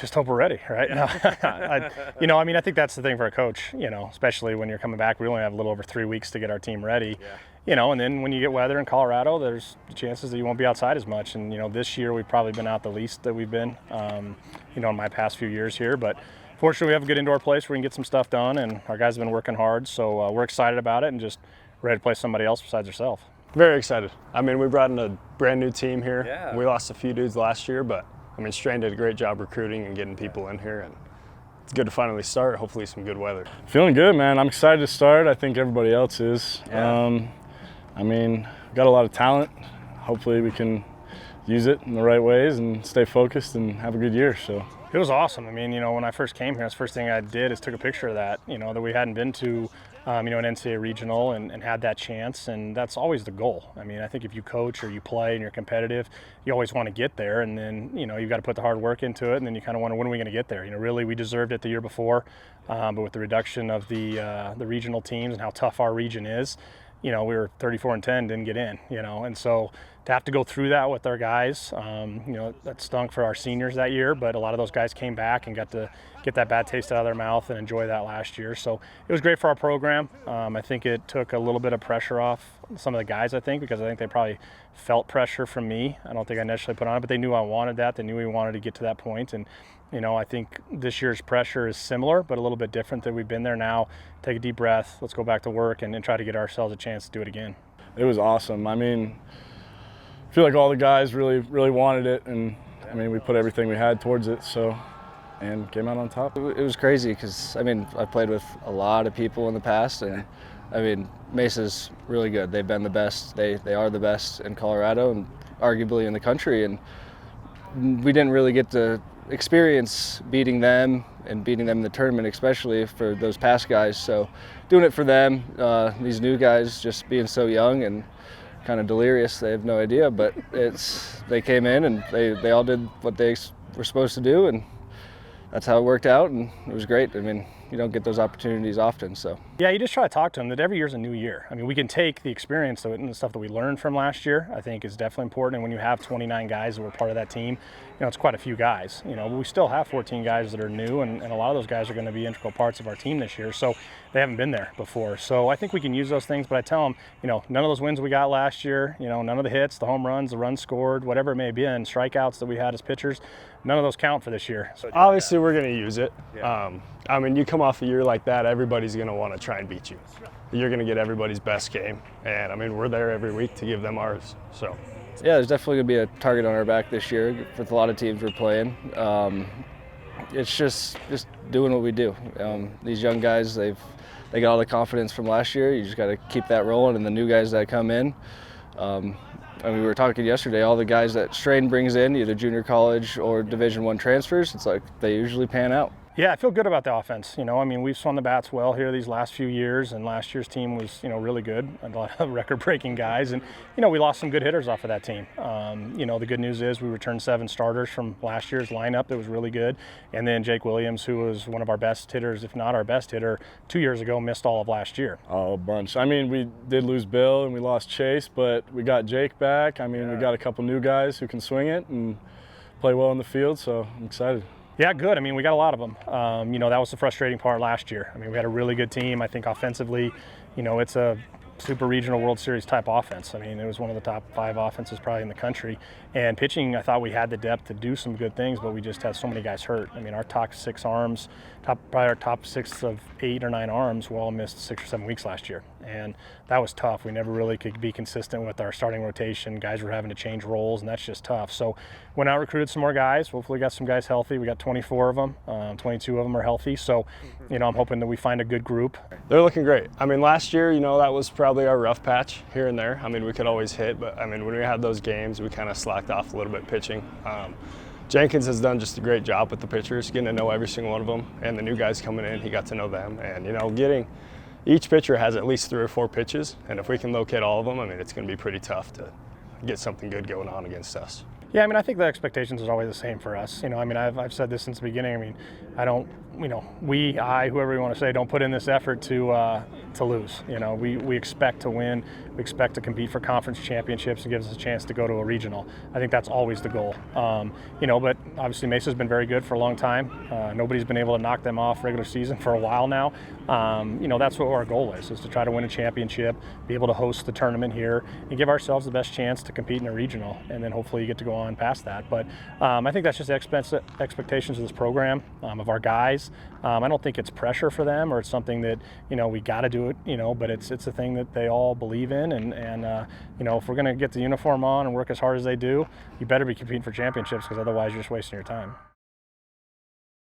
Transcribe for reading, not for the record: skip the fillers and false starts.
just hope we're ready, right? No, I think that's the thing for a coach, especially when you're coming back. We only have a little over 3 weeks to get our team ready, and then when you get weather in Colorado, there's chances that you won't be outside as much. And, this year we've probably been out the least that we've been, in my past few years here. But fortunately, we have a good indoor place where we can get some stuff done, and our guys have been working hard. So we're excited about it and just ready to play somebody else besides ourselves. Very excited. We brought in a brand new team here. Yeah. We lost a few dudes last year, but Strain did a great job recruiting and getting people in here, and it's good to finally start. Hopefully some good weather. Feeling good, man. I'm excited to start. I think everybody else is. Yeah. Got a lot of talent. Hopefully we can use it in the right ways and stay focused and have a good year. So it was awesome. When I first came here, the first thing I did is took a picture of that, that we hadn't been to an NCAA regional and had that chance, and that's always the goal. I think if you coach or you play and you're competitive, you always want to get there, and then you've got to put the hard work into it, and then you kind of wonder, when are we going to get there? Really, we deserved it the year before, but with the reduction of the regional teams and how tough our region is, we were 34-10, didn't get in, and so to have to go through that with our guys, that stunk for our seniors that year, but a lot of those guys came back and got to get that bad taste out of their mouth and enjoy that last year. So it was great for our program. I think it took a little bit of pressure off some of the guys, because I think they probably felt pressure from me. I don't think I necessarily put on it, but they knew I wanted that. They knew we wanted to get to that point. And, I think this year's pressure is similar, but a little bit different that we've been there now. Take a deep breath. Let's go back to work and try to get ourselves a chance to do it again. It was awesome. I feel like all the guys really, really wanted it, and we put everything we had towards it, and came out on top. It was crazy because I've played with a lot of people in the past, and Mesa's really good. They've been the best. They are the best in Colorado and arguably in the country, and we didn't really get to experience beating them in the tournament, especially for those past guys. So doing it for them, these new guys just being so young and kind of delirious, they have no idea, but they came in and they all did what they were supposed to do, and that's how it worked out, and it was great. You don't get those opportunities often, so. Yeah, you just try to talk to them that every year's a new year. We can take the experience of it and the stuff that we learned from last year, I think is definitely important. And when you have 29 guys that were part of that team, it's quite a few guys. But we still have 14 guys that are new, and a lot of those guys are going to be integral parts of our team this year. So they haven't been there before. So I think we can use those things, but I tell them, none of those wins we got last year, none of the hits, the home runs, the runs scored, whatever it may be, and strikeouts that we had as pitchers, none of those count for this year. So obviously we're going to use it. Yeah. You come off a year like that, everybody's going to want to try and beat you. You're going to get everybody's best game, and we're there every week to give them ours. So yeah, there's definitely going to be a target on our back this year with a lot of teams we're playing. It's just doing what we do. These young guys, they got all the confidence from last year. You just got to keep that rolling, and the new guys that come in. We were talking yesterday, all the guys that Strain brings in, either junior college or Division I transfers, it's like they usually pan out. Yeah, I feel good about the offense. We've swung the bats well here these last few years, and last year's team was, really good. A lot of record-breaking guys, and, we lost some good hitters off of that team. The good news is we returned 7 starters from last year's lineup. It was really good. And then Jake Williams, who was one of our best hitters, if not our best hitter, 2 years ago, missed all of last year. Oh, a bunch. We did lose Bill and we lost Chase, but we got Jake back. We got a couple new guys who can swing it and play well in the field, so I'm excited. Yeah, good. We got a lot of them. That was the frustrating part last year. We had a really good team. I think offensively, it's a super regional World Series type offense. It was one of the top 5 offenses probably in the country. And pitching, I thought we had the depth to do some good things, but we just had so many guys hurt. Our top 6 arms, probably our top 6 of 8 or 9 arms, we all missed 6 or 7 weeks last year. And that was tough. We never really could be consistent with our starting rotation. Guys were having to change roles, and that's just tough. So went out, recruited some more guys. Hopefully got some guys healthy. We got 24 of them. 22 of them are healthy. So, I'm hoping that we find a good group. They're looking great. Last year, that was probably our rough patch here and there. We could always hit, but when we had those games, we kind of slacked off a little bit pitching. Jenkins has done just a great job with the pitchers, getting to know every single one of them, and the new guys coming in, he got to know them. And, getting each pitcher has at least 3 or 4 pitches, and if we can locate all of them, it's going to be pretty tough to get something good going on against us. Yeah, I mean, I think the expectations is always the same for us. You know, I mean, I've said this since the beginning. I mean, I don't, you know, whoever you want to say, don't put in this effort to lose. You know, we expect to win. We expect to compete for conference championships and gives us a chance to go to a regional. I think that's always the goal. You know, but obviously Mesa's been very good for a long time. Nobody's been able to knock them off regular season for a while now. You know, that's what our goal is to try to win a championship, be able to host the tournament here, and give ourselves the best chance to compete in a regional, and then hopefully you get to go on past that. But I think that's just the expectations of this program, of our guys. I don't think it's pressure for them or it's something that, you know, we got to do it, you know, but it's a thing that they all believe in. And you know, if we're going to get the uniform on and work as hard as they do, you better be competing for championships, because otherwise you're just wasting your time.